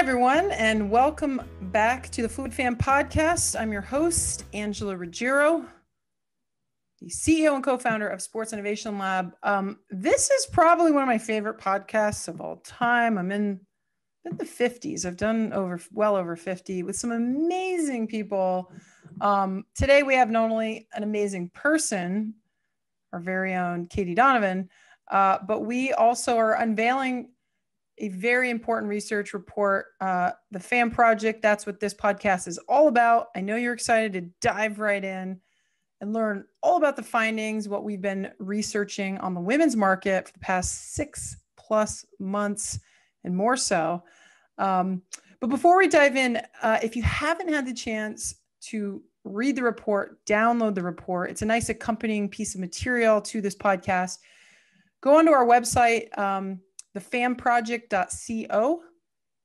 everyone, and welcome back to the Fluid Fan Podcast. I'm your host, Angela Ruggiero, the CEO and co-founder of Sports Innovation Lab. This is probably one of my favorite podcasts of all time. I'm in the 50s. I've done well over 50 with some amazing people. Today we have not only an amazing person, our very own Caiti Donovan, but we also are unveiling a very important research report, the FAM Project. That's what this podcast is all about. I know you're excited to dive right in and learn all about the findings, what we've been researching on the women's market for the past 6+ months and more so. But before we dive in, if you haven't had the chance to read the report, download the report. It's a nice accompanying piece of material to this podcast. Go onto our website, thefamproject.co,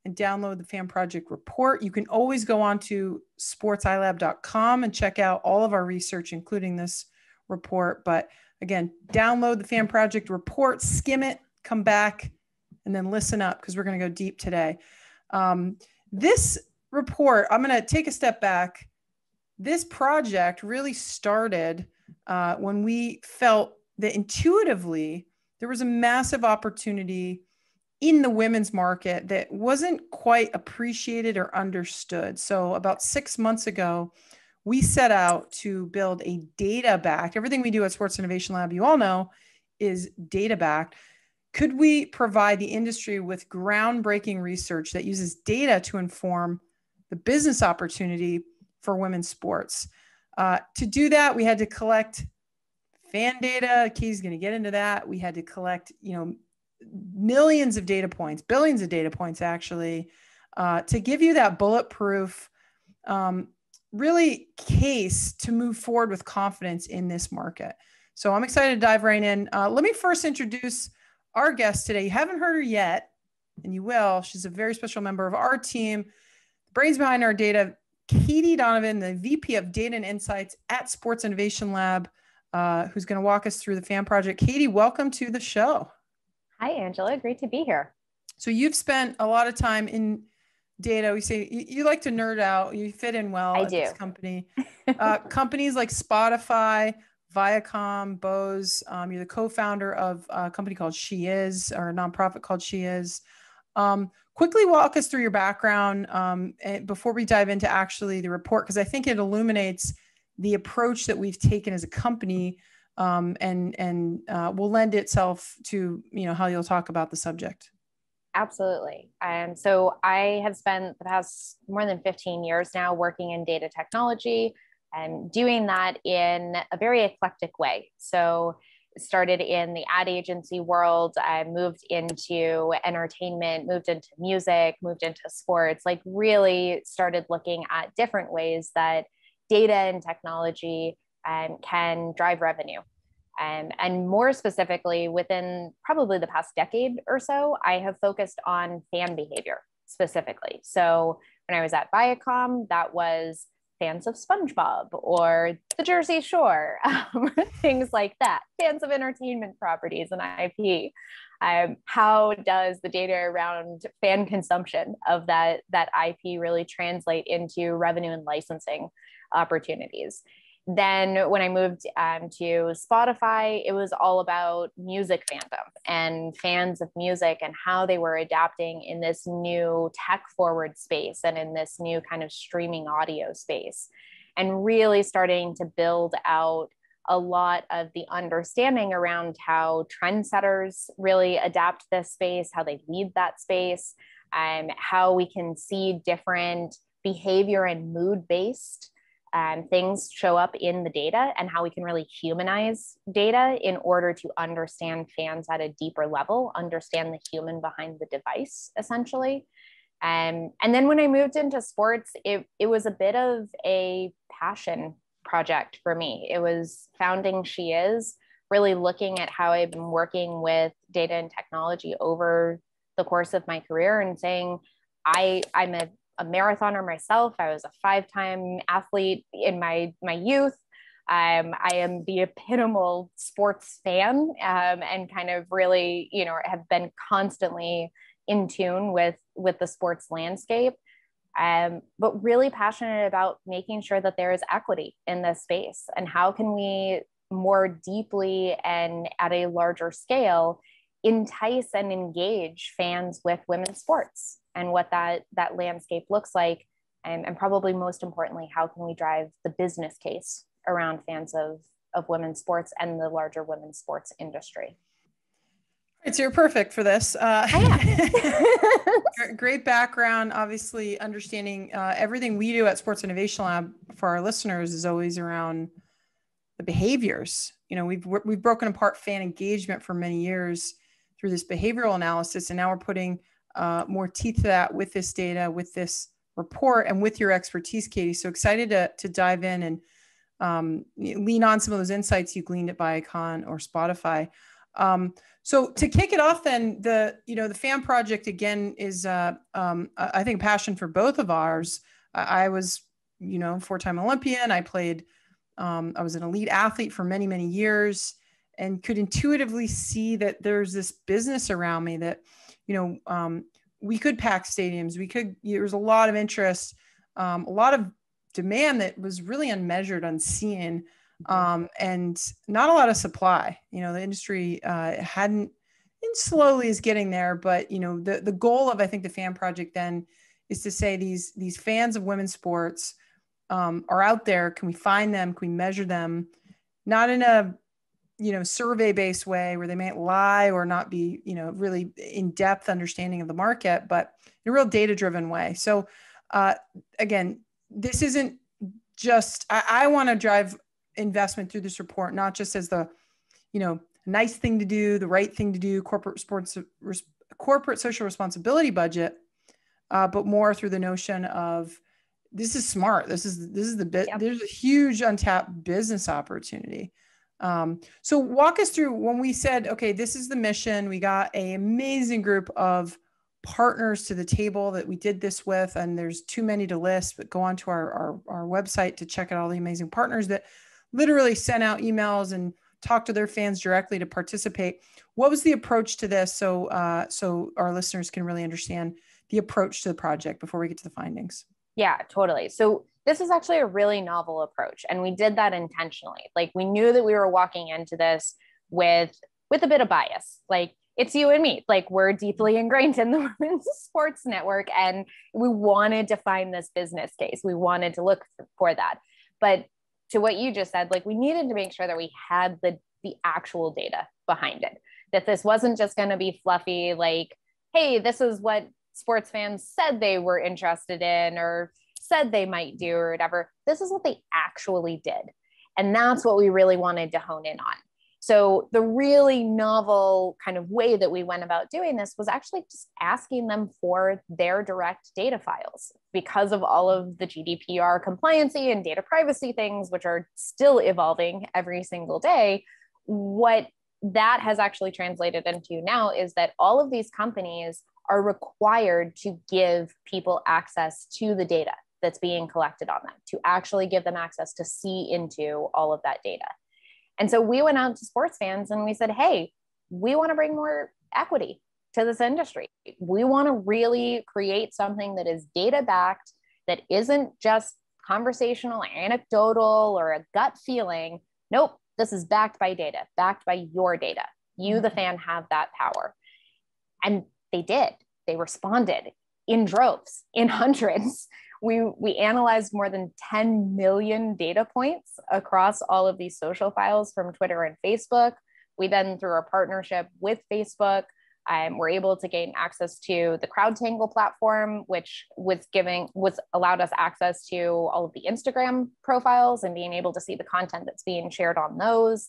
and download the FAM Project report. You can always go on to sportsilab.com and check out all of our research, including this report. But again, download the FAM Project report, skim it, come back, and then listen up because we're going to go deep today. This report, I'm going to take a step back. This project really started when we felt that intuitively there was a massive opportunity in the women's market that wasn't quite appreciated or understood. So about 6 months ago, we set out to build a data-backed, everything we do at Sports Innovation Lab, you all know, is data-backed. Could we provide the industry with groundbreaking research that uses data to inform the business opportunity for women's sports? To do that, we had to collect fan data. Kay's going to get into that. We had to collect, millions of data points, billions of data points, actually, to give you that bulletproof, really case to move forward with confidence in this market. So I'm excited to dive right in. Let me first introduce our guest today. You haven't heard her yet, and you will. She's a very special member of our team, brains behind our data, Caiti Donovan, the VP of Data and Insights at Sports Innovation Lab, who's going to walk us through the FAM Project. Caiti, welcome to the show. Hi, Angela. Great to be here. So you've spent a lot of time in data. We say you like to nerd out. You fit in well at this company. Companies like Spotify, Viacom, Bose. You're the co-founder of a company called She Is, or a nonprofit called She Is. Quickly walk us through your background before we dive into actually the report, because I think it illuminates the approach that we've taken as a company, and will lend itself to how you'll talk about the subject. Absolutely. So I have spent the past more than 15 years now working in data technology and doing that in a very eclectic way. So started in the ad agency world, I moved into entertainment, moved into music, moved into sports, like really started looking at different ways that data and technology can drive revenue. And more specifically, within probably the past decade or so, I have focused on fan behavior specifically. So when I was at Viacom, that was fans of SpongeBob or the Jersey Shore, things like that, fans of entertainment properties and IP. How does the data around fan consumption of that IP really translate into revenue and licensing opportunities? Then when I moved to Spotify, it was all about music fandom and fans of music and how they were adapting in this new tech forward space and in this new kind of streaming audio space, and really starting to build out a lot of the understanding around how trendsetters really adapt this space, how they lead that space, and how we can see different behavior and mood-based things show up in the data, and how we can really humanize data in order to understand fans at a deeper level, understand the human behind the device, essentially. And then when I moved into sports, it was a bit of a passion project for me. It was founding She Is, really looking at how I've been working with data and technology over the course of my career and saying, I'm a marathoner myself. I was a 5-time athlete in my youth. I am the epitomal sports fan, and kind of really, have been constantly in tune with the sports landscape, but really passionate about making sure that there is equity in this space, and how can we more deeply and at a larger scale entice and engage fans with women's sports and what that landscape looks like. And probably most importantly, how can we drive the business case around fans of women's sports and the larger women's sports industry. So you're perfect for this. Great background. Obviously, understanding everything we do at Sports Innovation Lab for our listeners is always around the behaviors. You know, we've broken apart fan engagement for many years through this behavioral analysis, and now we're putting more teeth to that with this data, with this report, and with your expertise, Caiti. So excited to dive in and lean on some of those insights you gleaned at Viacom or Spotify. So to kick it off, then the fan project again is I think passion for both of ours. I was 4-time Olympian. I played. I was an elite athlete for many, many years, and could intuitively see that there's this business around me that, we could pack stadiums. There was a lot of interest, a lot of demand that was really unmeasured, unseen, and not a lot of supply. The industry hadn't, and slowly is getting there. But, the goal of, I think, the fan project then is to say these fans of women's sports are out there. Can we find them? Can we measure them? Not in a survey-based way where they might lie or not be, really in-depth understanding of the market, but in a real data-driven way. So again, this isn't just, I want to drive investment through this report, not just as the, nice thing to do, the right thing to do, corporate social responsibility budget, but more through the notion of this is smart. This is the bit. Yep. There's a huge untapped business opportunity. So walk us through when we said, okay, this is the mission. We got an amazing group of partners to the table that we did this with, and there's too many to list, but go onto our website to check out all the amazing partners that literally sent out emails and talk to their fans directly to participate. What was the approach to this? So our listeners can really understand the approach to the project before we get to the findings. Yeah, totally. So this is actually a really novel approach, and we did that intentionally. Like, we knew that we were walking into this with a bit of bias. Like, it's you and me. Like, we're deeply ingrained in the women's sports network, and we wanted to find this business case. We wanted to look for that. But to what you just said, like, we needed to make sure that we had the actual data behind it, that this wasn't just going to be fluffy, like, hey, this is what sports fans said they were interested in or said they might do or whatever. This is what they actually did. And that's what we really wanted to hone in on. So the really novel kind of way that we went about doing this was actually just asking them for their direct data files, because of all of the GDPR compliancy and data privacy things, which are still evolving every single day. What that has actually translated into now is that all of these companies are required to give people access to the data that's being collected on them, to actually give them access to see into all of that data. And so we went out to sports fans and we said, hey, we want to bring more equity to this industry. We want to really create something that is data backed, that isn't just conversational, anecdotal, or a gut feeling. Nope, this is backed by data, backed by your data. You, the fan, have that power. And they did. They responded in droves, in hundreds. We analyzed more than 10 million data points across all of these social files from Twitter and Facebook. We then, through our partnership with Facebook, were able to gain access to the CrowdTangle platform, which allowed us access to all of the Instagram profiles and being able to see the content that's being shared on those.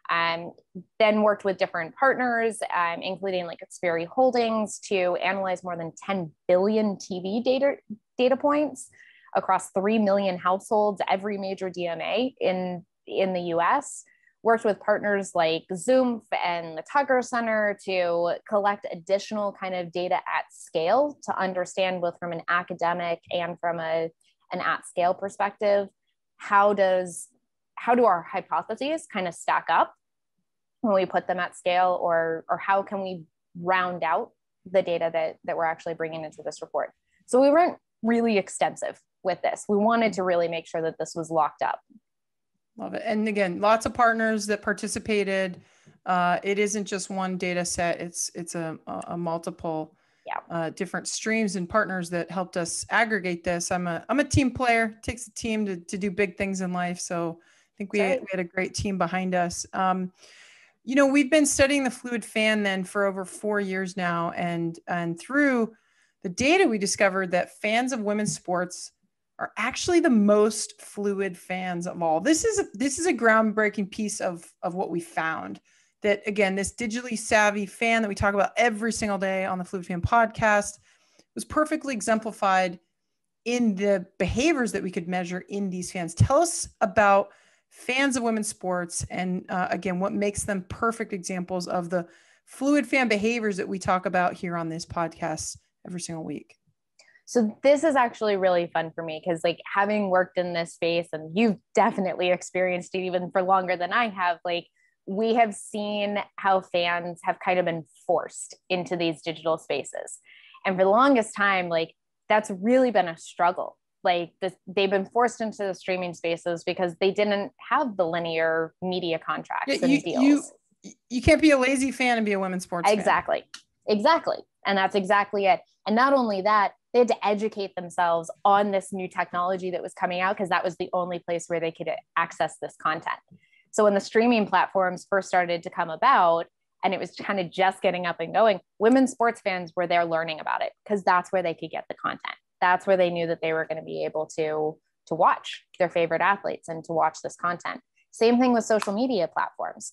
Then worked with different partners, including like Xperi Holdings, to analyze more than 10 billion TV data points across 3 million households, every major DMA in the US. Worked with partners like Zoom and the Tucker Center to collect additional kind of data at scale to understand, both from an academic and from an at scale perspective, how do our hypotheses kind of stack up when we put them at scale, or how can we round out the data that we're actually bringing into this report. So we weren't really extensive with this. We wanted to really make sure that this was locked up. Love it. And again, lots of partners that participated. It isn't just one data set. It's a multiple different streams and partners that helped us aggregate this. I'm a team player. It takes a team to do big things in life. So I think we had a great team behind us. We've been studying the fluid fan then for over 4 years now. And through the data, we discovered that fans of women's sports are actually the most fluid fans of all. This is a groundbreaking piece of what we found. That again, this digitally savvy fan that we talk about every single day on the Fluid Fan podcast was perfectly exemplified in the behaviors that we could measure in these fans. Tell us about fans of women's sports and again, what makes them perfect examples of the fluid fan behaviors that we talk about here on this podcast every single week. So this is actually really fun for me because like having worked in this space, and you've definitely experienced it even for longer than I have, like we have seen how fans have kind of been forced into these digital spaces. And for the longest time, like that's really been a struggle. Like they've been forced into the streaming spaces because they didn't have the linear media contracts and deals. You can't be a lazy fan and be a women's sports fan. Exactly. And that's exactly it. And not only that, they had to educate themselves on this new technology that was coming out because that was the only place where they could access this content. So when the streaming platforms first started to come about and it was kind of just getting up and going, women's sports fans were there learning about it because that's where they could get the content. That's where they knew that they were going to be able to watch their favorite athletes and to watch this content. Same thing with social media platforms.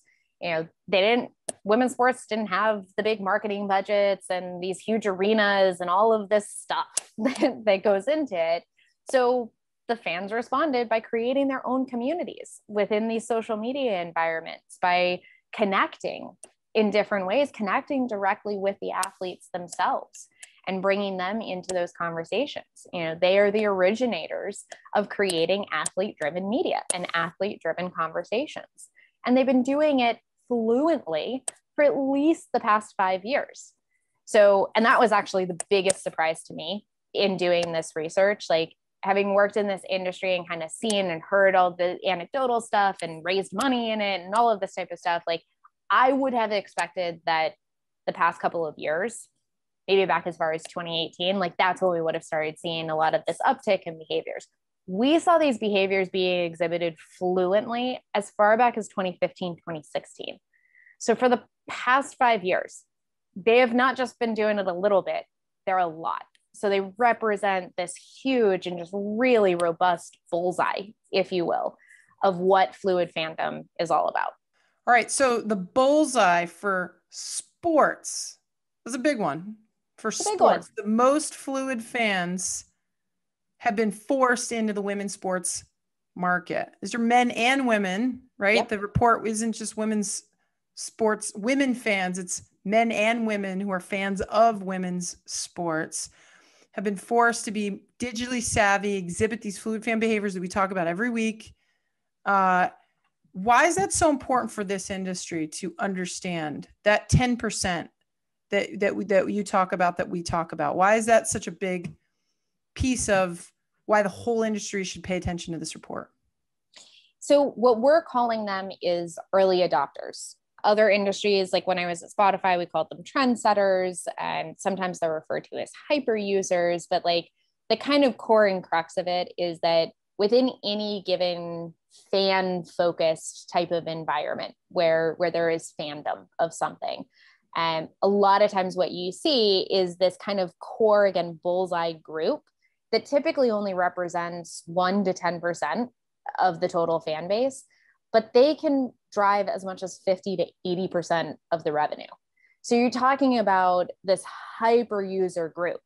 Women's sports didn't have the big marketing budgets and these huge arenas and all of this stuff that goes into it. So the fans responded by creating their own communities within these social media environments, by connecting in different ways, connecting directly with the athletes themselves and bringing them into those conversations. They are the originators of creating athlete-driven media and athlete-driven conversations. And they've been doing it fluently for at least the past 5 years. So, and that was actually the biggest surprise to me in doing this research, like having worked in this industry and kind of seen and heard all the anecdotal stuff and raised money in it and all of this type of stuff. Like I would have expected that the past couple of years, maybe back as far as 2018, like that's when we would have started seeing a lot of this uptick in behaviors. We saw these behaviors being exhibited fluently as far back as 2015, 2016. So for the past 5 years, they have not just been doing it a little bit, they're a lot. So they represent this huge and just really robust bullseye, if you will, of what fluid fandom is all about. All right. So the bullseye for sports was a big one. For sports, the most fluid fans have been forced into the women's sports market. These are men and women, right? Yep. The report isn't just women's sports, women fans. It's men and women who are fans of women's sports have been forced to be digitally savvy, exhibit these fluid fan behaviors that we talk about every week. Why is that so important for this industry to understand that 10% that you talk about, that we talk about? Why is that such a big piece of why the whole industry should pay attention to this report? So what we're calling them is early adopters. Other industries, like when I was at Spotify, we called them trendsetters, and sometimes they're referred to as hyper users. But like the kind of core and crux of it is that within any given fan focused type of environment where there is fandom of something, a lot of times what you see is this kind of core, again, bullseye group that typically only represents 1 to 10% of the total fan base, but they can drive as much as 50 to 80% of the revenue. So you're talking about this hyper user group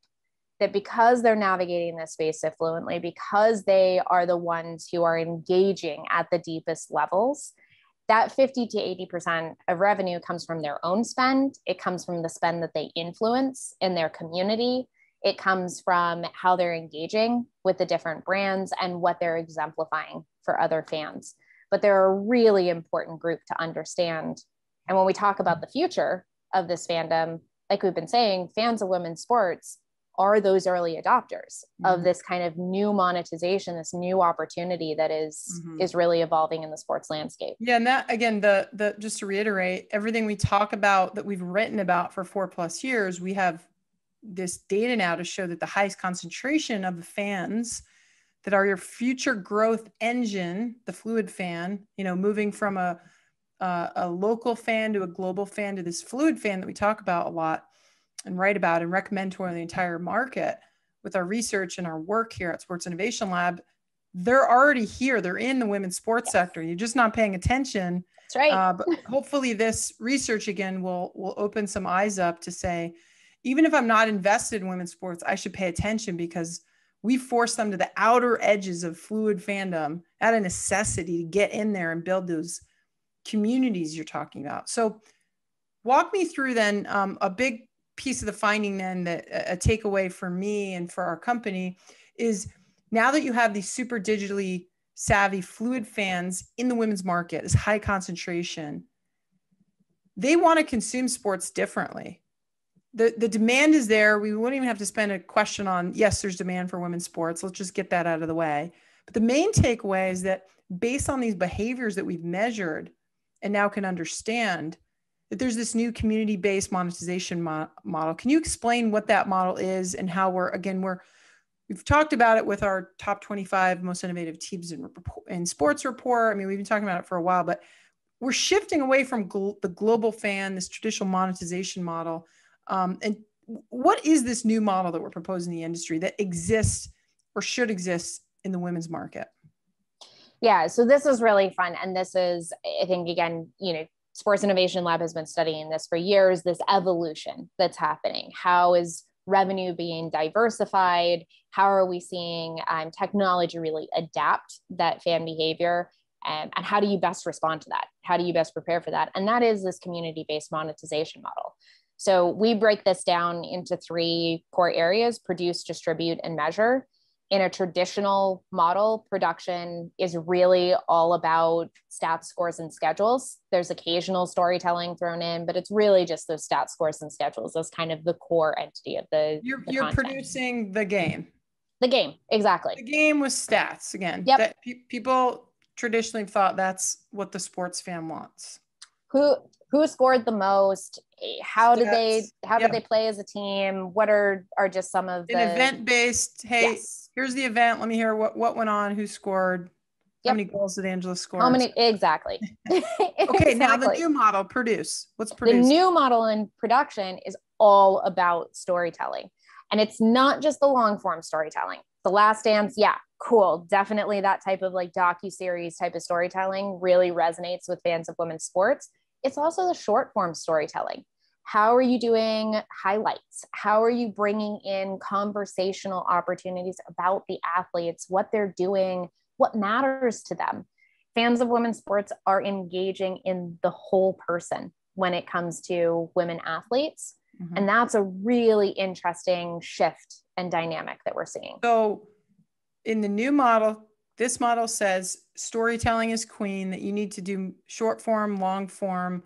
that, because they're navigating this space so fluently, because they are the ones who are engaging at the deepest levels, that 50 to 80% of revenue comes from their own spend. It comes from the spend that they influence in their community. It comes from how they're engaging with the different brands and what they're exemplifying for other fans. But they're a really important group to understand. And when we talk about the future of this fandom, like we've been saying, fans of women's sports are those early adopters of this kind of new monetization, this new opportunity that is really evolving in the sports landscape. Yeah. And that, again, the just to reiterate, everything we talk about that we've written about for 4+ years, we have this data now to show that the highest concentration of the fans that are your future growth engine, the fluid fan, moving from a local fan to a global fan to this fluid fan that we talk about a lot and write about and recommend to the entire market with our research and our work here at Sports Innovation Lab. They're already here. They're in the women's sports sector. You're just not paying attention. That's right. But hopefully this research again will open some eyes up to say, even if I'm not invested in women's sports, I should pay attention, because we force them to the outer edges of fluid fandom out of necessity to get in there and build those communities you're talking about. So walk me through then a big piece of the finding then, that a takeaway for me and for our company is, now that you have these super digitally savvy fluid fans in the women's market, this high concentration, they want to consume sports differently. The demand is there. We wouldn't even have to spend a question on, yes, there's demand for women's sports. Let's just get that out of the way. But the main takeaway is that based on these behaviors that we've measured and now can understand, that there's this new community-based monetization model. Can you explain what that model is and how we've talked about it with our top 25 most innovative teams in sports report. I mean, we've been talking about it for a while, but we're shifting away from the global fan, this traditional monetization model. And what is this new model that we're proposing in the industry that exists or should exist in the women's market? Yeah, so this is really fun. And this is, I think, again, Sports Innovation Lab has been studying this for years, this evolution that's happening. How is revenue being diversified? How are we seeing technology really adapt that fan behavior? And how do you best respond to that? How do you best prepare for that? And that is this community-based monetization model. So we break this down into 3 core areas: produce, distribute, and measure. In a traditional model, production is really all about stats, scores, and schedules. There's occasional storytelling thrown in, but it's really just those stats, scores, and schedules as kind of the core entity of the You're producing the game. The game, exactly. The game with stats, again. Yep. That people traditionally thought that's what the sports fan wants. Who scored the most? How did they play as a team? What are just some of the event-based? Hey, yes, here's the event. Let me hear what went on, who scored, how many goals did Angela score? How many? Exactly. Okay, exactly. Now the new model, produce. What's produce? The new model in production is all about storytelling. And it's not just the long form storytelling. The Last Dance, yeah, cool. Definitely that type of like docuseries type of storytelling really resonates with fans of women's sports. It's also the short form storytelling. How are you doing highlights? How are you bringing in conversational opportunities about the athletes, what they're doing, what matters to them? Fans of women's sports are engaging in the whole person when it comes to women athletes. Mm-hmm. And that's a really interesting shift and dynamic that we're seeing. So in the new model, this model says storytelling is queen, that you need to do short form, long form.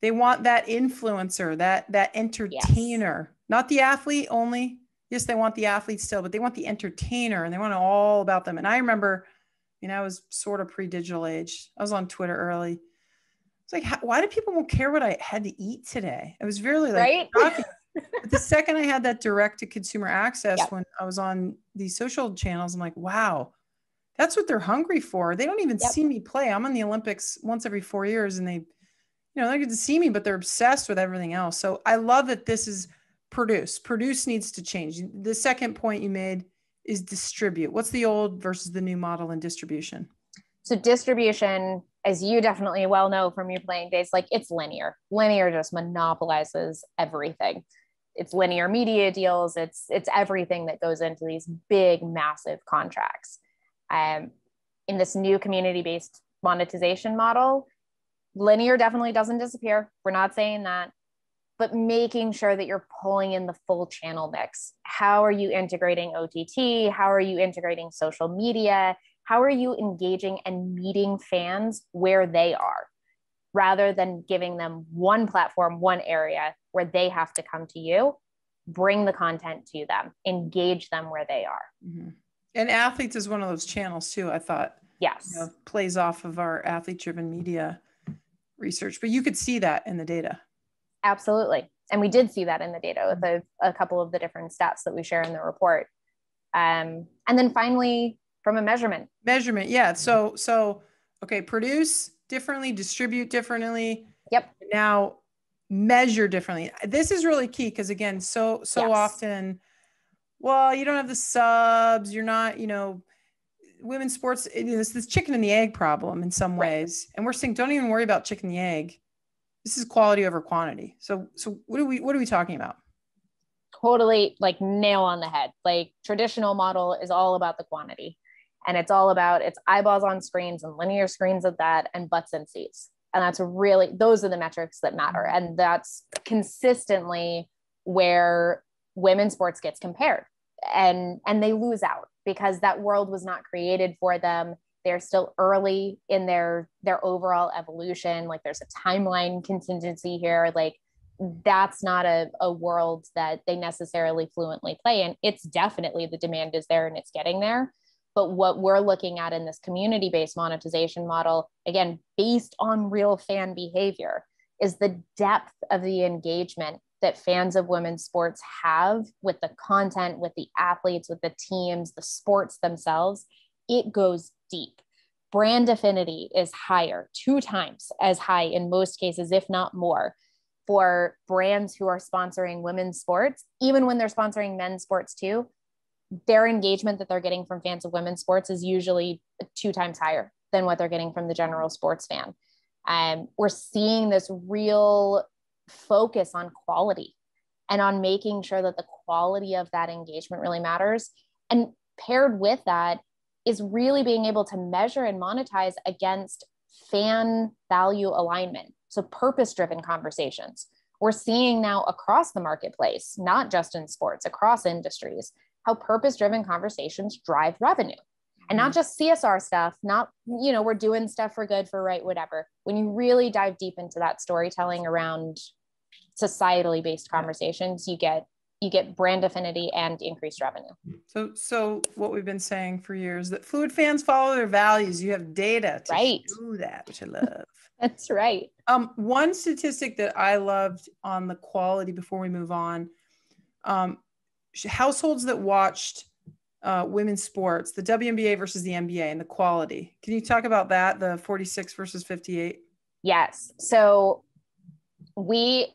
They want that influencer, that entertainer, yes, not the athlete only. Yes, they want the athlete still, but they want the entertainer, and they want it all about them. And I remember, I was sort of pre-digital age. I was on Twitter early. It's like, why do people won't care what I had to eat today? It was really like shocking. But the second I had that direct to consumer access, yep, when I was on these social channels, I'm like, wow, that's what they're hungry for. They don't even, yep, see me play. I'm in the Olympics once every 4 years, and they get to see me, but they're obsessed with everything else. So I love that this is produce. Produce needs to change. The second point you made is distribute. What's the old versus the new model in distribution? So distribution, as you definitely well know from your playing days, like it's linear. Linear just monopolizes everything. It's linear media deals. It's everything that goes into these big, massive contracts. In this new community-based monetization model, linear definitely doesn't disappear. We're not saying that, but making sure that you're pulling in the full channel mix. How are you integrating OTT? How are you integrating social media? How are you engaging and meeting fans where they are? rather than giving them one platform, one area where they have to come to you. Bring the content to them, engage them where they are. Mm-hmm. And athletes is one of those channels too, I thought. Yes. Plays off of our athlete-driven media research, but you could see that in the data. Absolutely. And we did see that in the data with a couple of the different stats that we share in the report. And then finally, from a measurement. Yeah. So, okay, produce differently, distribute differently. Yep. Now measure differently. This is really key because again, so yes. Often, well, you don't have the subs, you're not, women's sports, it's this chicken and the egg problem in some ways. And we're saying, don't even worry about chicken and the egg. This is quality over quantity. So what are we talking about? Totally, like nail on the head. Like traditional model is all about the quantity, and it's all about it's eyeballs on screens and linear screens of that and butts and seats. And that's really, those are the metrics that matter. And that's consistently where women's sports gets compared, and they lose out because that world was not created for them. They're still early in their overall evolution. Like there's a timeline contingency here. Like that's not a world that they necessarily fluently play in. It's definitely, the demand is there and it's getting there. But what we're looking at in this community-based monetization model, again, based on real fan behavior, is the depth of the engagement that fans of women's sports have with the content, with the athletes, with the teams, the sports themselves. It goes deep. Brand affinity is higher, 2 times as high in most cases, if not more, for brands who are sponsoring women's sports. Even when they're sponsoring men's sports too, their engagement that they're getting from fans of women's sports is usually 2 times higher than what they're getting from the general sports fan. We're seeing this real focus on quality and on making sure that the quality of that engagement really matters. And paired with that is really being able to measure and monetize against fan value alignment. So purpose-driven conversations. We're seeing now across the marketplace, not just in sports, across industries, how purpose-driven conversations drive revenue. And not just CSR stuff, not, we're doing stuff for good, for right, whatever. When you really dive deep into that storytelling around societally based conversations, you get brand affinity and increased revenue. So what we've been saying for years, that fluid fans follow their values. You have data to do that, which I love. That's right. One statistic that I loved on the quality before we move on, households that watched women's sports, the WNBA versus the NBA, and the quality. Can you talk about that, the 46 versus 58? Yes. So we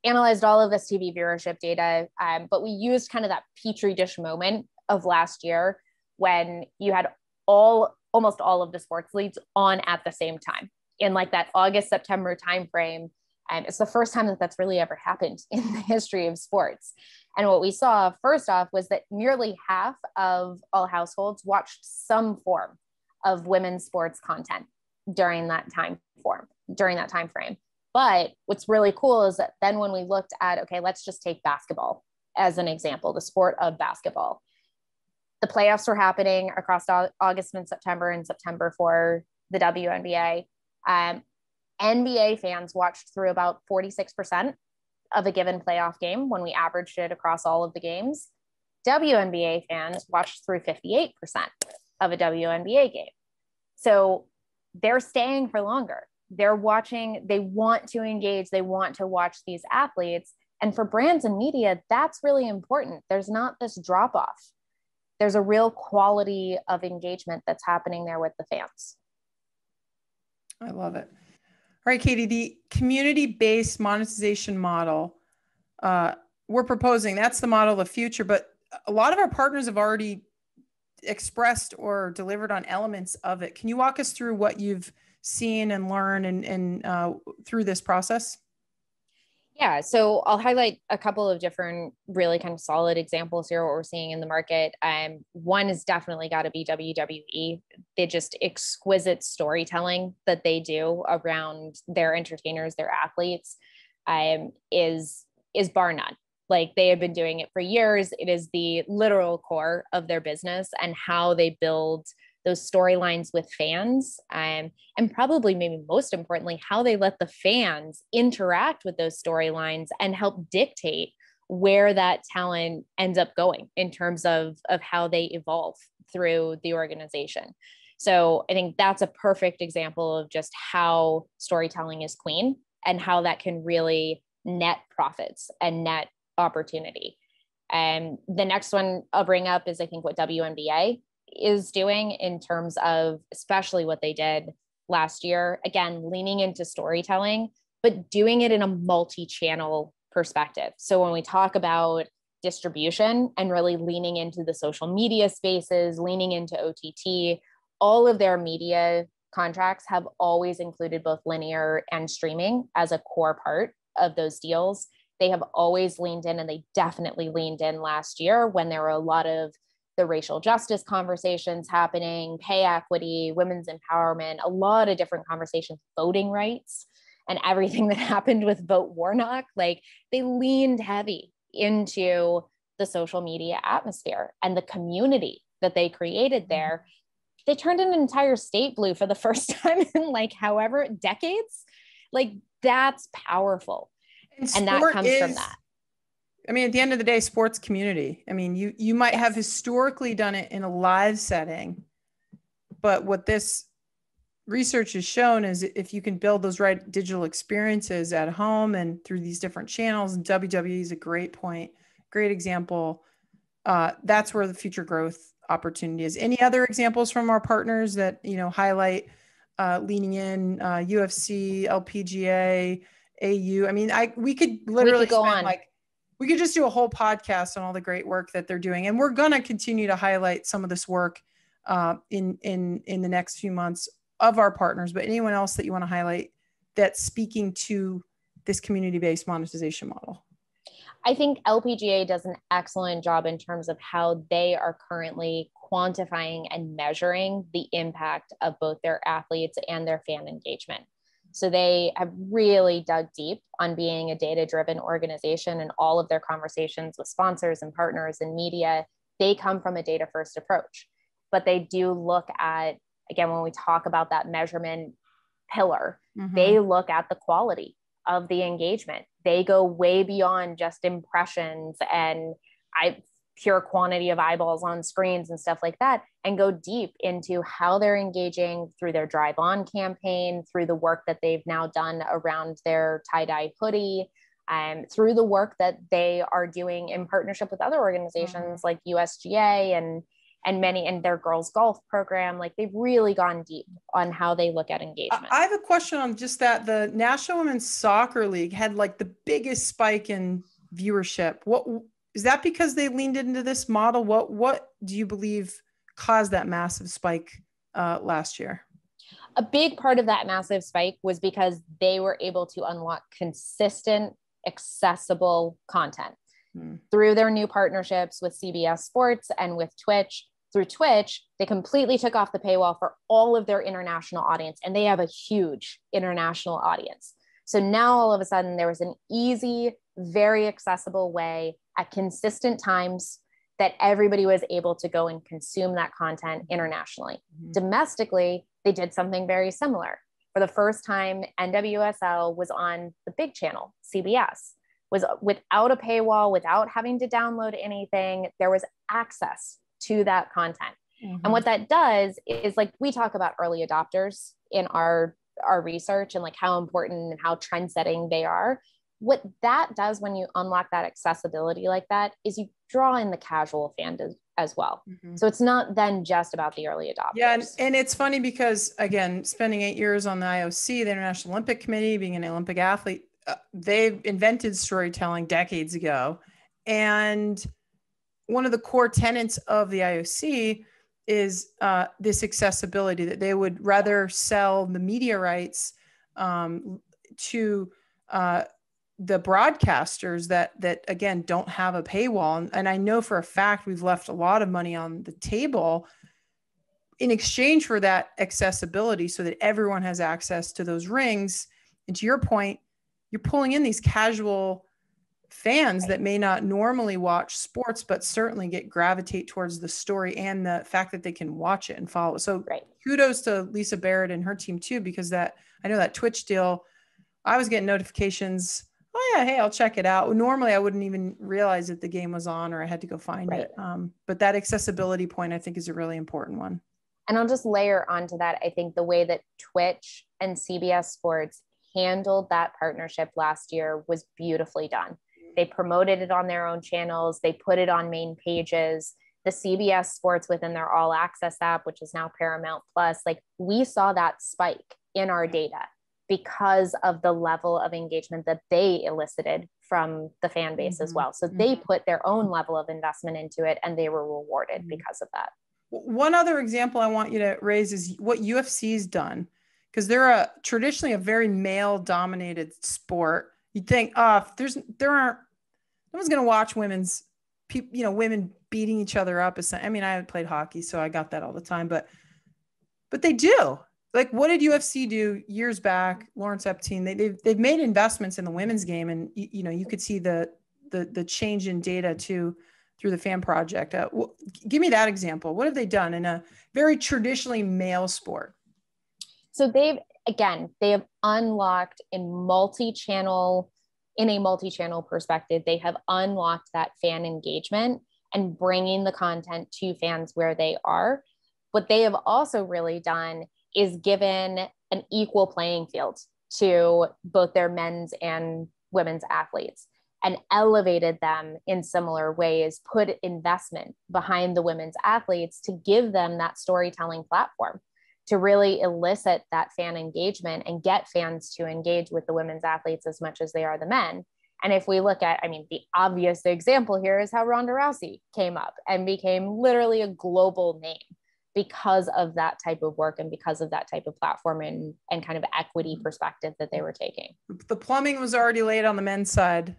analyzed all of this TV viewership data, but we used kind of that petri dish moment of last year when you had almost all of the sports leagues on at the same time in like that August, September timeframe. And it's the first time that that's really ever happened in the history of sports. And what we saw first off was that nearly half of all households watched some form of women's sports content during that time frame. But what's really cool is that then when we looked at, okay, let's just take basketball as an example, the sport of basketball. The playoffs were happening across August and September for the WNBA. NBA fans watched through about 46% of a given playoff game when we averaged it across all of the games. WNBA fans watched through 58% of a WNBA game. So they're staying for longer. They're watching, they want to engage, they want to watch these athletes. And for brands and media, that's really important. There's not this drop off. There's a real quality of engagement that's happening there with the fans. I love it. All right, Caiti, the community-based monetization model we're proposing, that's the model of the future, but a lot of our partners have already expressed or delivered on elements of it. Can you walk us through what you've seen and learned and through this process? Yeah, so I'll highlight a couple of different really kind of solid examples here, what we're seeing in the market. One has definitely got to be WWE. They just exquisite storytelling that they do around their entertainers, their athletes, is bar none. Like they have been doing it for years. It is the literal core of their business and how they build those storylines with fans, and probably maybe most importantly, how they let the fans interact with those storylines and help dictate where that talent ends up going in terms of how they evolve through the organization. So I think that's a perfect example of just how storytelling is queen and how that can really net profits and net opportunity. And the next one I'll bring up is, I think, what WNBA is doing in terms of especially what they did last year, again, leaning into storytelling, but doing it in a multi-channel perspective. So when we talk about distribution and really leaning into the social media spaces, leaning into OTT, all of their media contracts have always included both linear and streaming as a core part of those deals. They have always leaned in, and they definitely leaned in last year when there were a lot of the racial justice conversations happening, pay equity, women's empowerment, a lot of different conversations, voting rights, and everything that happened with Vote Warnock. Like, they leaned heavy into the social media atmosphere and the community that they created there. They turned an entire state blue for the first time in like however decades. Like, that's powerful. And that comes from that. I mean, at the end of the day, sports community. I mean, you might have historically done it in a live setting, but what this research has shown is if you can build those right digital experiences at home and through these different channels, and WWE is a great example. That's where the future growth opportunity is. Any other examples from our partners that, highlight leaning in, UFC, LPGA, AU? I mean, we could literally go on. We could just do a whole podcast on all the great work that they're doing. And we're going to continue to highlight some of this work in the next few months of our partners, but anyone else that you want to highlight that's speaking to this community-based monetization model? I think LPGA does an excellent job in terms of how they are currently quantifying and measuring the impact of both their athletes and their fan engagement. So they have really dug deep on being a data-driven organization, and all of their conversations with sponsors and partners and media, they come from a data-first approach. But they do look at, again, when we talk about that measurement pillar, they look at the quality of the engagement. They go way beyond just impressions and pure quantity of eyeballs on screens and stuff like that, and go deep into how they're engaging through their Drive On campaign, through the work that they've now done around their tie-dye hoodie, through the work that they are doing in partnership with other organizations like USGA and their girls golf program. Like, they've really gone deep on how they look at engagement. I have a question on just that. The National Women's Soccer League had like the biggest spike in viewership. What is that? Because they leaned into this model? What do you believe caused that massive spike last year? A big part of that massive spike was because they were able to unlock consistent, accessible content through their new partnerships with CBS Sports and with Twitch. Through Twitch, they completely took off the paywall for all of their international audience, and they have a huge international audience. So now all of a sudden there was an easy, very accessible way at consistent times that everybody was able to go and consume that content internationally. Domestically, they did something very similar. For the first time, NWSL was on the big channel, CBS, was without a paywall, without having to download anything. There was access to that content. And what that does is, like, we talk about early adopters in our research and like how important and how trend-setting they are. What that does when you unlock that accessibility like that is you draw in the casual fan as well. So it's not then just about the early adopters. Yeah, and it's funny because, again, spending 8 years on the IOC, the International Olympic Committee, being an Olympic athlete, they invented storytelling decades ago. And one of the core tenets of the IOC is this accessibility, that they would rather sell the media rights to the broadcasters that again don't have a paywall. And I know for a fact we've left a lot of money on the table in exchange for that accessibility, so that everyone has access to those rings. And to your point, you're pulling in these casual fans that may not normally watch sports, but certainly gravitate towards the story and the fact that they can watch it and follow it. So kudos to Lisa Barrett and her team too, because I know that Twitch deal, I was getting notifications. Oh yeah, hey, I'll check it out. Normally I wouldn't even realize that the game was on, or I had to go find it. But that accessibility point, I think, is a really important one. And I'll just layer onto that. I think the way that Twitch and CBS Sports handled that partnership last year was beautifully done. They promoted it on their own channels. They put it on main pages. The CBS Sports within their All Access app, which is now Paramount Plus, like we saw that spike in our data because of the level of engagement that they elicited from the fan base as well. So they put their own level of investment into it, and they were rewarded because of that. One other example I want you to raise is what UFC's done, because they're traditionally a very male-dominated sport. You'd think, no one's going to watch women beating each other up. I mean, I played hockey, so I got that all the time, but they do. Like, what did UFC do years back? Lawrence Epstein, they've made investments in the women's game, and you could see the change in data too through the Fan Project. Give me that example. What have they done in a very traditionally male sport? So they have unlocked in a multi-channel perspective, they have unlocked that fan engagement and bringing the content to fans where they are. What they have also really done is given an equal playing field to both their men's and women's athletes and elevated them in similar ways, put investment behind the women's athletes to give them that storytelling platform to really elicit that fan engagement and get fans to engage with the women's athletes as much as they are the men. And if we look at, the obvious example here is how Ronda Rousey came up and became literally a global name because of that type of work and because of that type of platform and kind of equity perspective that they were taking. The plumbing was already laid on the men's side.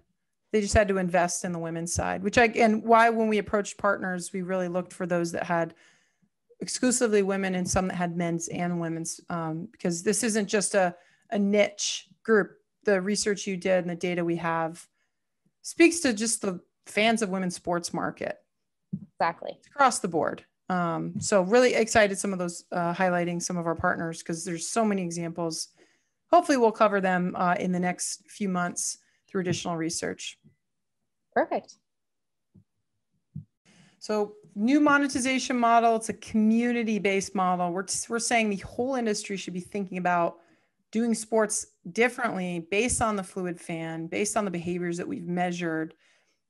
They just had to invest in the women's side, why when we approached partners, we really looked for those that had exclusively women and some that had men's and women's, because this isn't just a niche group. The research you did and the data we have speaks to just the fans of women's sports market. Exactly. It's across the board. So really excited some of those, highlighting some of our partners, because there's so many examples. Hopefully we'll cover them in the next few months through additional research. Perfect. So new monetization model, it's a community-based model. We're saying the whole industry should be thinking about doing sports differently based on the fluid fan, based on the behaviors that we've measured.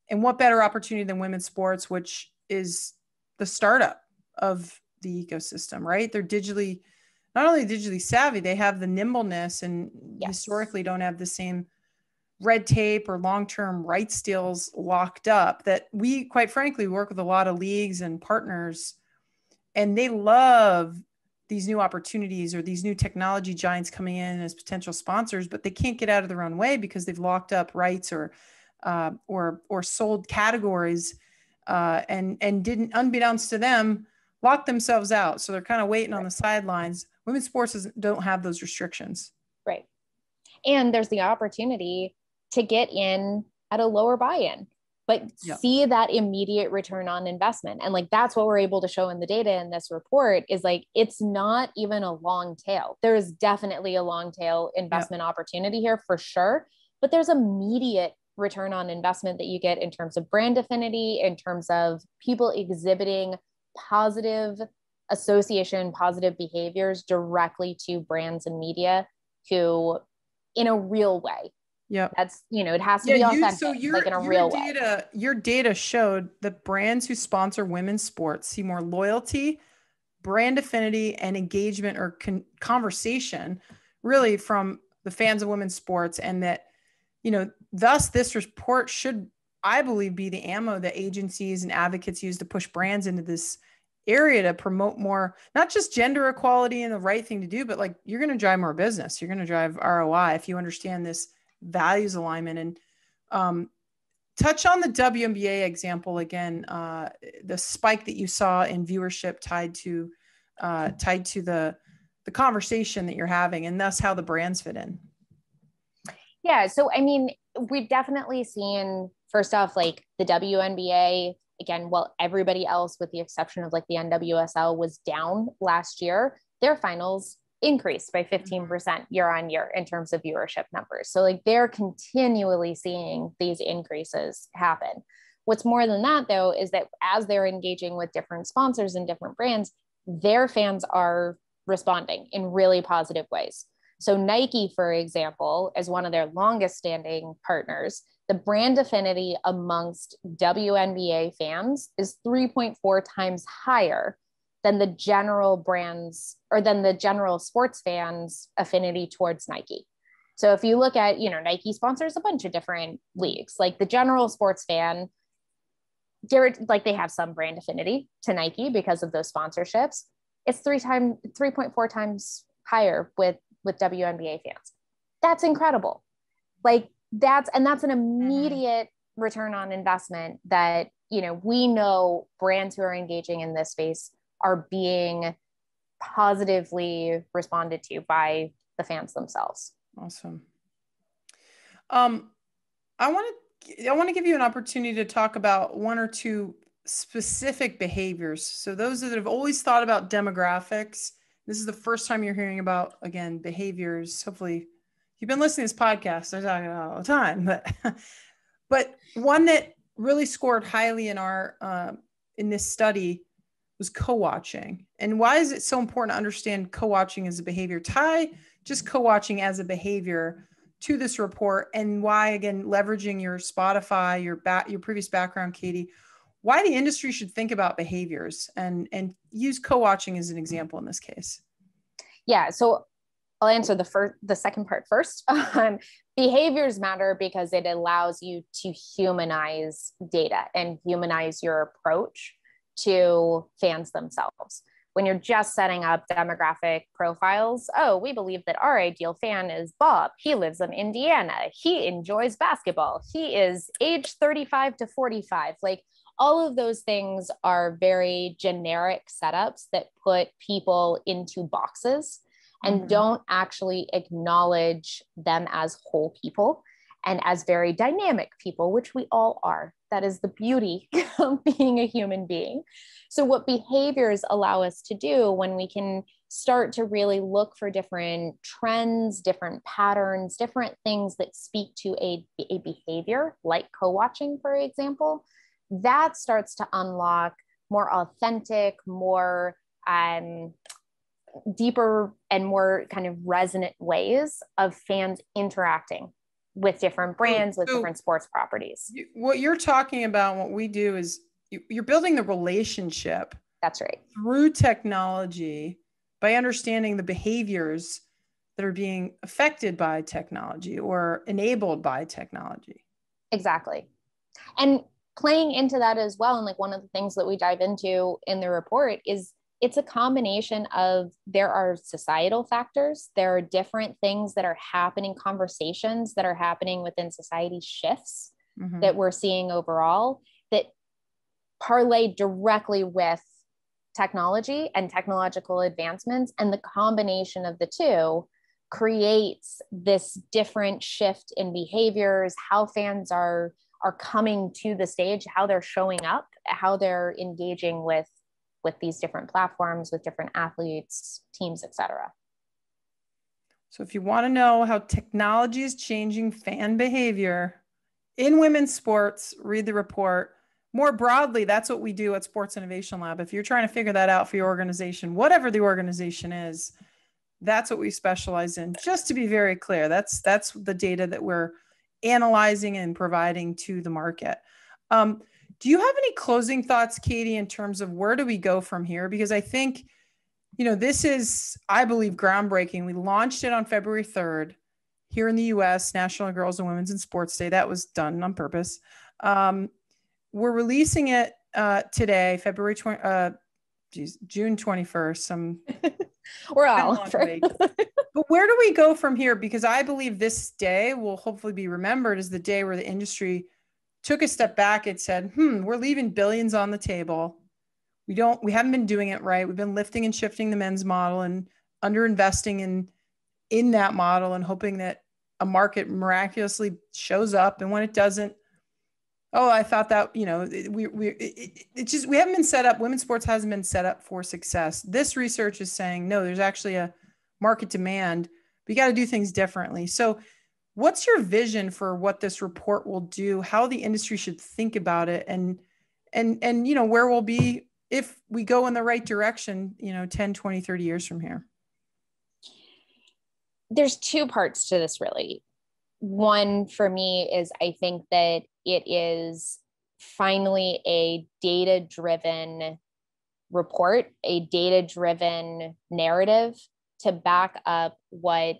And what better opportunity than women's sports, which is the startup of the ecosystem, right? They're not only digitally savvy, they have the nimbleness and historically don't have the same red tape or long-term rights deals locked up that we, quite frankly, work with a lot of leagues and partners, and they love these new opportunities or these new technology giants coming in as potential sponsors, but they can't get out of their own way because they've locked up rights or sold categories and didn't, unbeknownst to them, lock themselves out. So they're kind of waiting on the sidelines. Women's sports don't have those restrictions. Right. And there's the opportunity to get in at a lower buy-in, but see that immediate return on investment. And that's what we're able to show in the data in this report is it's not even a long tail. There is definitely a long tail investment opportunity here for sure, but there's immediate return on investment that you get in terms of brand affinity, in terms of people exhibiting positive association, positive behaviors directly to brands and media who in a real way. Yeah, that's, it has to be authentic, in a real way. Your data showed that brands who sponsor women's sports see more loyalty, brand affinity, and engagement or conversation really from the fans of women's sports. And that, thus this report should, I believe, be the ammo that agencies and advocates use to push brands into this area to promote more, not just gender equality and the right thing to do, but you're going to drive more business. You're going to drive ROI if you understand this values alignment. And touch on the WNBA example again, the spike that you saw in viewership tied to the conversation that you're having, and thus how the brands fit in. Yeah. So, we've definitely seen, first off, like the WNBA, again, while everybody else, with the exception of like the NWSL, was down last year, their finals increased by 15% year on year in terms of viewership numbers. So like they're continually seeing these increases happen. What's more than that, though, is that as they're engaging with different sponsors and different brands, their fans are responding in really positive ways. So Nike, for example, as one of their longest standing partners, the brand affinity amongst WNBA fans is 3.4 times higher than the general brands or than the general sports fans affinity towards Nike. So if you look at, Nike sponsors a bunch of different leagues, like the general sports fan, like they have some brand affinity to Nike because of those sponsorships. It's 3.4 times higher with WNBA fans. That's incredible. Like that's an immediate return on investment that, we know brands who are engaging in this space are being positively responded to by the fans themselves. Awesome. I want to give you an opportunity to talk about one or two specific behaviors. So those that have always thought about demographics, this is the first time you're hearing about, again, behaviors. Hopefully you've been listening to this podcast. I talk about it all the time, but one that really scored highly in this study was co-watching. And why is it so important to understand co-watching as a behavior? Tie just co-watching as a behavior to this report, and why, again, leveraging your Spotify, your previous background, Caiti, why the industry should think about behaviors and use co-watching as an example in this case. Yeah. So I'll answer the second part first. Behaviors matter because it allows you to humanize data and humanize your approach to fans themselves. When you're just setting up demographic profiles, we believe that our ideal fan is Bob. He lives in Indiana. He enjoys basketball. He is age 35 to 45. Like all of those things are very generic setups that put people into boxes and don't actually acknowledge them as whole people and as very dynamic people, which we all are. That is the beauty of being a human being. So what behaviors allow us to do when we can start to really look for different trends, different patterns, different things that speak to a behavior, like co-watching, for example, that starts to unlock more authentic, more deeper and more kind of resonant ways of fans interacting with different brands, with different sports properties. What you're talking about, what we do is you're building the relationship. That's right. Through technology, by understanding the behaviors that are being affected by technology or enabled by technology. Exactly. And playing into that as well, and like one of the things that we dive into in the report is it's a combination of, there are societal factors, there are different things that are happening, conversations that are happening within society, shifts that we're seeing overall that parlay directly with technology and technological advancements. And the combination of the two creates this different shift in behaviors, how fans are coming to the stage, how they're showing up, how they're engaging with these different platforms, with different athletes, teams, etc. So if you want to know how technology is changing fan behavior in women's sports, read the report. More broadly, that's what we do at Sports Innovation Lab. If you're trying to figure that out for your organization, whatever the organization is, that's what we specialize in. Just to be very clear, that's the data that we're analyzing and providing to the market. Do you have any closing thoughts, Caiti, in terms of where do we go from here? Because I think, this is, I believe, groundbreaking. We launched it on February 3rd here in the US, National Girls and Women's in Sports Day. That was done on purpose. We're releasing it today, June 21st. We're all But where do we go from here? Because I believe this day will hopefully be remembered as the day where the industry took a step back and said, we're leaving billions on the table. We haven't been doing it right. We've been lifting and shifting the men's model and underinvesting in that model and hoping that a market miraculously shows up, and when it doesn't, oh, I thought that, you know, it's just, we haven't been set up. Women's sports hasn't been set up for success. This research is saying, no, there's actually a market demand. We got to do things differently. So what's your vision for what this report will do, how the industry should think about it, and, you know, where we'll be if we go in the right direction, you know, 10, 20, 30 years from here? There's two parts to this, really. One for me is I think that it is finally a data-driven report, a data-driven narrative to back up what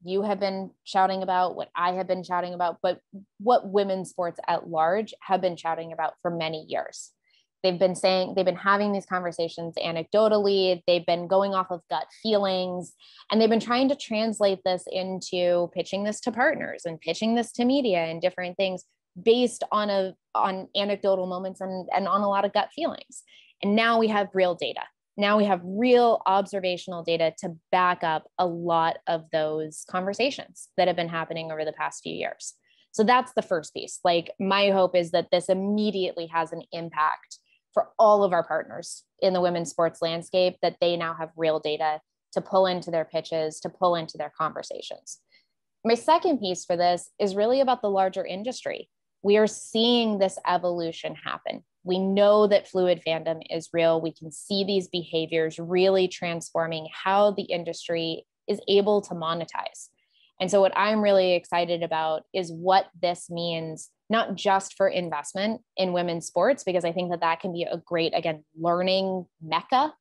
you have been shouting about, what I have been shouting about, but what women's sports at large have been shouting about for many years. They've been having these conversations anecdotally. They've been going off of gut feelings, and they've been trying to translate this into pitching this to partners and pitching this to media and different things based on anecdotal moments and on a lot of gut feelings. And now we have real data. Now we have real observational data to back up a lot of those conversations that have been happening over the past few years. So that's the first piece. Like, my hope is that this immediately has an impact for all of our partners in the women's sports landscape, that they now have real data to pull into their pitches, to pull into their conversations. My second piece for this is really about the larger industry. We are seeing this evolution happen. We know that fluid fandom is real. We can see these behaviors really transforming how the industry is able to monetize. And so what I'm really excited about is what this means, not just for investment in women's sports, because I think that that can be a great, again, learning mecca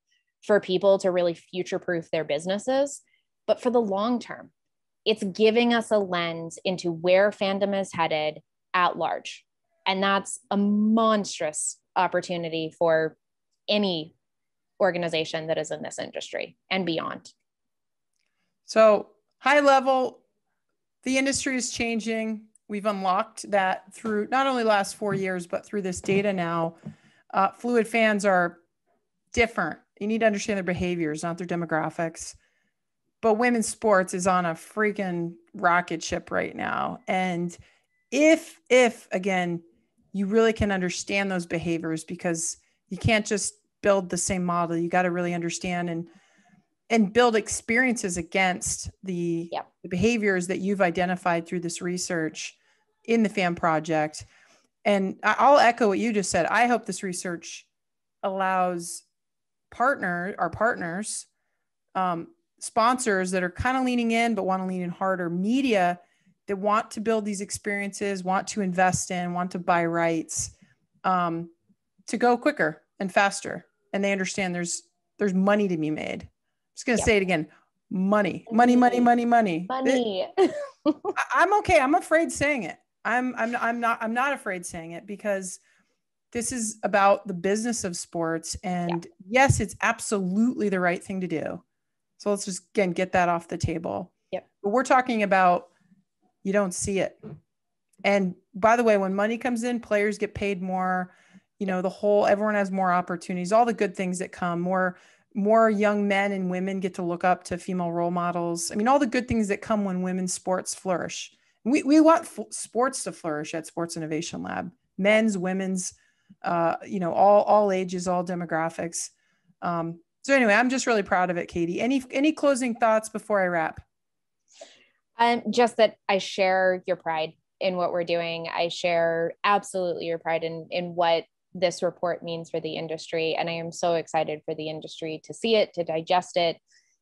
for people to really future-proof their businesses, but for the long term. It's giving us a lens into where fandom is headed at large. And that's a monstrous opportunity for any organization that is in this industry and beyond. So high level, the industry is changing. We've unlocked that through not only the last 4 years, but through this data now. Fluid fans are different. You need to understand their behaviors, not their demographics. But women's sports is on a freaking rocket ship right now. And if again, you really can understand those behaviors, because you can't just build the same model. You got to really understand and build experiences against the behaviors that you've identified through this research in the Fan Project. And I'll echo what you just said. I hope this research allows our partners, sponsors that are kind of leaning in, but want to lean in harder, media that want to build these experiences, want to invest in, want to buy rights, to go quicker and faster. And they understand there's money to be made. I'm just going to say it again. Money. I'm okay. I'm afraid saying it. I'm not afraid saying it, because this is about the business of sports. And yes, it's absolutely the right thing to do. So let's just, again, get that off the table. Yep. But we're talking about, you don't see it. And by the way, when money comes in, players get paid more, you know, everyone has more opportunities, all the good things that come, more young men and women get to look up to female role models. I mean, all the good things that come when women's sports flourish. We want sports to flourish at Sports Innovation Lab, men's, women's, you know, all ages, all demographics. So anyway, I'm just really proud of it, Caiti. Any closing thoughts before I wrap? Just that I share your pride in what we're doing. I share absolutely your pride in what this report means for the industry. And I am so excited for the industry to see it, to digest it,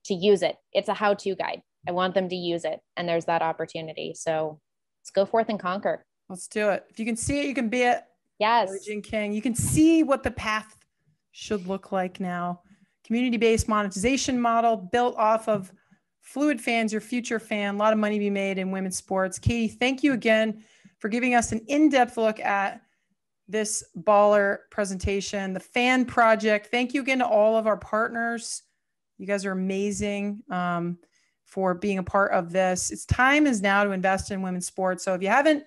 to use it. It's a how-to guide. I want them to use it. And there's that opportunity. So let's go forth and conquer. Let's do it. If you can see it, you can be it. Yes. Origin King. You can see what the path should look like now. Community-based monetization model built off of fluid fans, your future fan, a lot of money to be made in women's sports. Caiti, thank you again for giving us an in-depth look at this baller presentation, the Fan Project. Thank you again to all of our partners. You guys are amazing for being a part of this. Time is now to invest in women's sports. So if you haven't,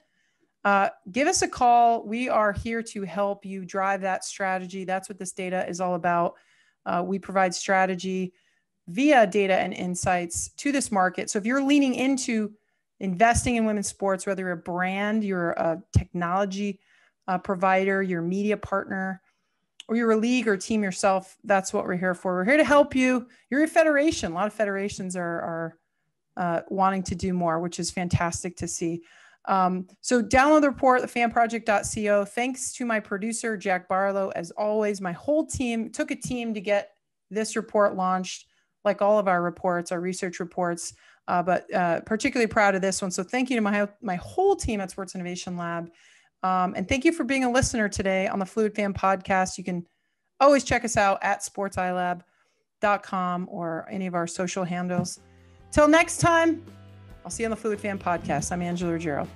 give us a call. We are here to help you drive that strategy. That's what this data is all about. We provide strategy via data and insights to this market. So if you're leaning into investing in women's sports, whether you're a brand, you're a technology provider, you're a media partner, or you're a league or team yourself, that's what we're here for. We're here to help you. You're a federation. A lot of federations are wanting to do more, which is fantastic to see. So download the report, thefanproject.co. Thanks to my producer, Jack Barlow. As always, my whole team took a team to get this report launched, like all of our reports, our research reports, but particularly proud of this one. So thank you to my whole team at Sports Innovation Lab. And thank you for being a listener today on the Fluid Fan podcast. You can always check us out at sportsilab.com or any of our social handles. Till next time, I'll see you on the Fluid Fan podcast. I'm Angela Ruggiero.